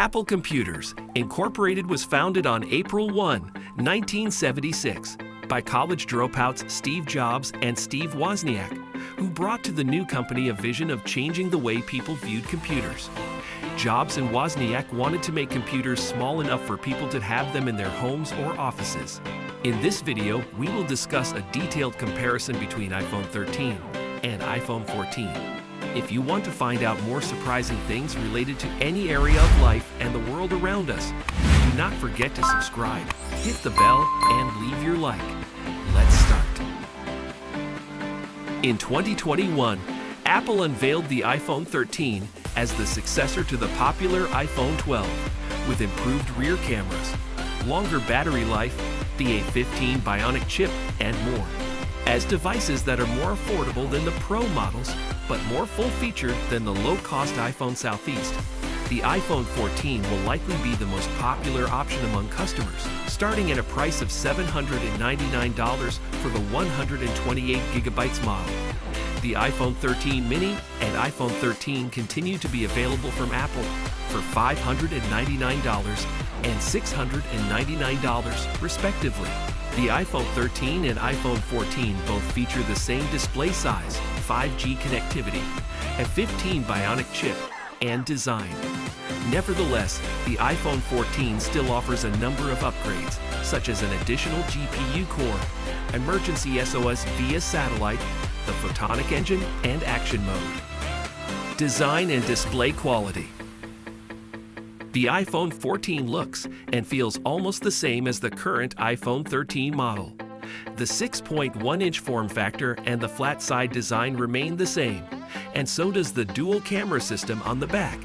Apple Computers, Incorporated was founded on April 1, 1976, by college dropouts Steve Jobs and Steve Wozniak, who brought to the new company a vision of changing the way people viewed computers. Jobs and Wozniak wanted to make computers small enough for people to have them in their homes or offices. In this video, we will discuss a detailed comparison between iPhone 13 and iPhone 14. If you want to find out more surprising things related to any area of life and the world around us, do not forget to subscribe, hit the bell, and leave your like. Let's start. In 2021, Apple unveiled the iPhone 13 as the successor to the popular iPhone 12, with improved rear cameras, longer battery life, the A15 Bionic chip, and more. As devices that are more affordable than the Pro models, but more full-featured than the low-cost iPhone Southeast, the iPhone 14 will likely be the most popular option among customers, starting at a price of $799 for the 128GB model. The iPhone 13 mini and iPhone 13 continue to be available from Apple for $599 and $699, respectively. The iPhone 13 and iPhone 14 both feature the same display size, 5G connectivity, a 15 Bionic chip, and design. Nevertheless, the iPhone 14 still offers a number of upgrades, such as an additional GPU core, emergency SOS via satellite, the Photonic engine, and action mode. Design and display quality. The iPhone 14 looks and feels almost the same as the current iPhone 13 model. The 6.1-inch form factor and the flat side design remain the same, and so does the dual camera system on the back.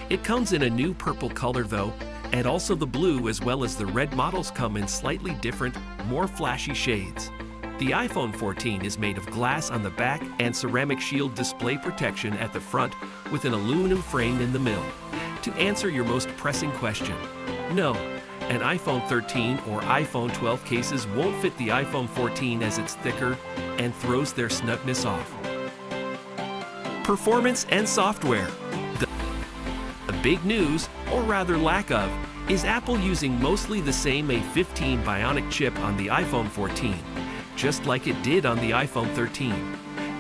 It comes in a new purple color though, and also the blue as well as the red models come in slightly different, more flashy shades. The iPhone 14 is made of glass on the back and ceramic shield display protection at the front with an aluminum frame in the middle. To answer your most pressing question, no, an iPhone 13 or iPhone 12 cases won't fit the iPhone 14 as it's thicker and throws their snugness off. Performance and software. The big news, or rather lack of, is Apple using mostly the same A15 Bionic chip on the iPhone 14, just like it did on the iPhone 13.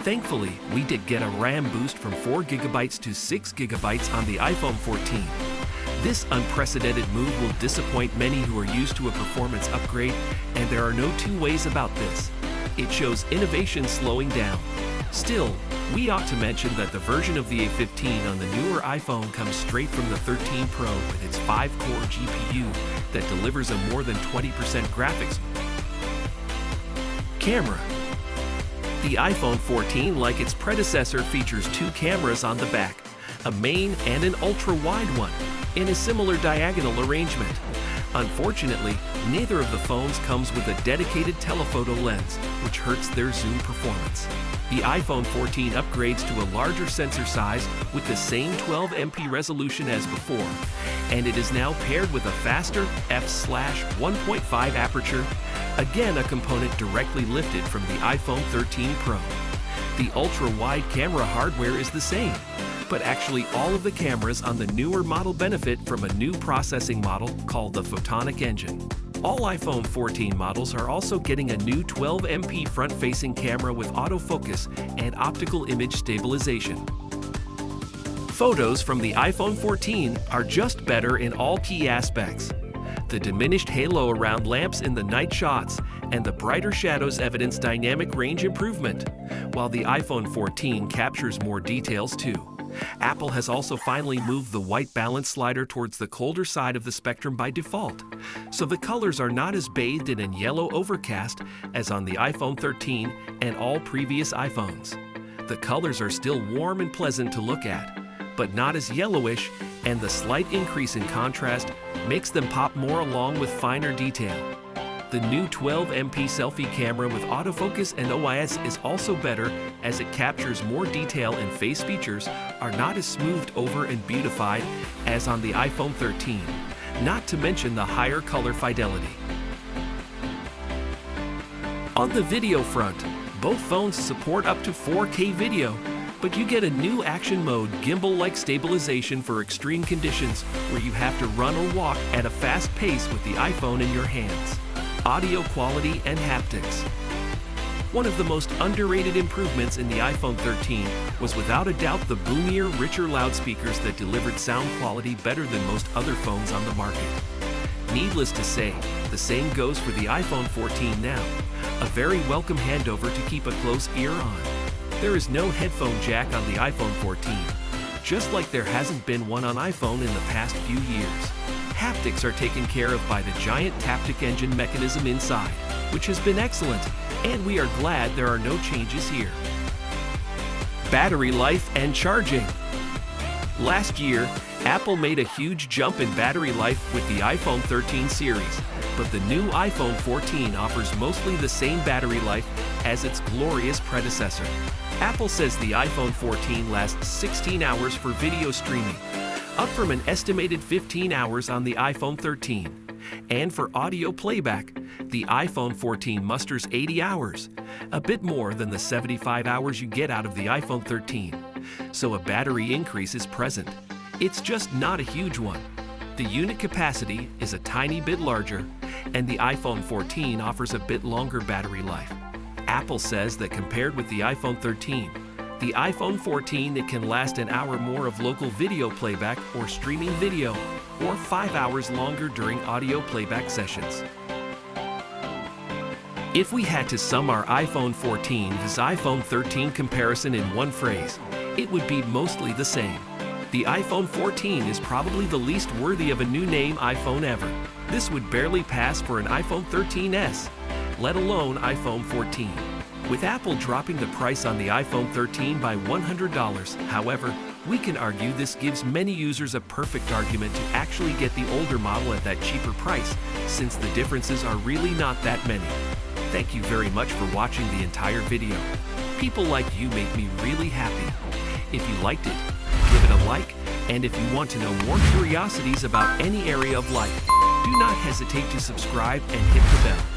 Thankfully, we did get a RAM boost from 4GB to 6GB on the iPhone 14. This unprecedented move will disappoint many who are used to a performance upgrade, and there are no two ways about this. It shows innovation slowing down. Still, we ought to mention that the version of the A15 on the newer iPhone comes straight from the 13 Pro with its 5-core GPU that delivers a more than 20% graphics. Camera. The iPhone 14, like its predecessor, features two cameras on the back, a main and an ultra-wide one, in a similar diagonal arrangement. Unfortunately, neither of the phones comes with a dedicated telephoto lens, which hurts their zoom performance. The iPhone 14 upgrades to a larger sensor size with the same 12MP resolution as before, and it is now paired with a faster f/1.5 aperture, again a component directly lifted from the iPhone 13 Pro. The ultra-wide camera hardware is the same, but actually all of the cameras on the newer model benefit from a new processing model called the Photonic engine. All iPhone 14 models are also getting a new 12MP front-facing camera with autofocus and optical image stabilization. Photos from the iPhone 14 are just better in all key aspects. The diminished halo around lamps in the night shots and the brighter shadows evidence dynamic range improvement, while the iPhone 14 captures more details too. Apple has also finally moved the white balance slider towards the colder side of the spectrum by default, so the colors are not as bathed in a yellow overcast as on the iPhone 13 and all previous iPhones. The colors are still warm and pleasant to look at, but not as yellowish, and the slight increase in contrast makes them pop more along with finer detail. The new 12MP selfie camera with autofocus and OIS is also better as it captures more detail, and face features are not as smoothed over and beautified as on the iPhone 13, not to mention the higher color fidelity. On the video front, both phones support up to 4K video, But you get a new action mode gimbal-like stabilization for extreme conditions where you have to run or walk at a fast pace with the iPhone in your hands. Audio quality and haptics. One of the most underrated improvements in the iPhone 13 was without a doubt the boomier, richer loudspeakers that delivered sound quality better than most other phones on the market. Needless to say, the same goes for the iPhone 14 now, a very welcome handover to keep a close ear on. There is no headphone jack on the iPhone 14, just like there hasn't been one on iPhone in the past few years. Haptics are taken care of by the giant Taptic engine mechanism inside, which has been excellent, and we are glad there are no changes here. Battery life and charging. Last year, Apple made a huge jump in battery life with the iPhone 13 series, but the new iPhone 14 offers mostly the same battery life as its glorious predecessor. Apple says the iPhone 14 lasts 16 hours for video streaming, up from an estimated 15 hours on the iPhone 13. And for audio playback, the iPhone 14 musters 80 hours, a bit more than the 75 hours you get out of the iPhone 13. So a battery increase is present. It's just not a huge one. The unit capacity is a tiny bit larger, and the iPhone 14 offers a bit longer battery life. Apple says that compared with the iPhone 13, the iPhone 14 it can last an hour more of local video playback or streaming video, or 5 hours longer during audio playback sessions. If we had to sum our iPhone 14 vs iPhone 13 comparison in one phrase, it would be mostly the same. The iPhone 14 is probably the least worthy of a new name iPhone ever. This would barely pass for an iPhone 13s, let alone iPhone 14. With Apple dropping the price on the iPhone 13 by $100, however, we can argue this gives many users a perfect argument to actually get the older model at that cheaper price, since the differences are really not that many. Thank you very much for watching the entire video. People like you make me really happy. If you liked it, give it a like, and if you want to know more curiosities about any area of life, do not hesitate to subscribe and hit the bell.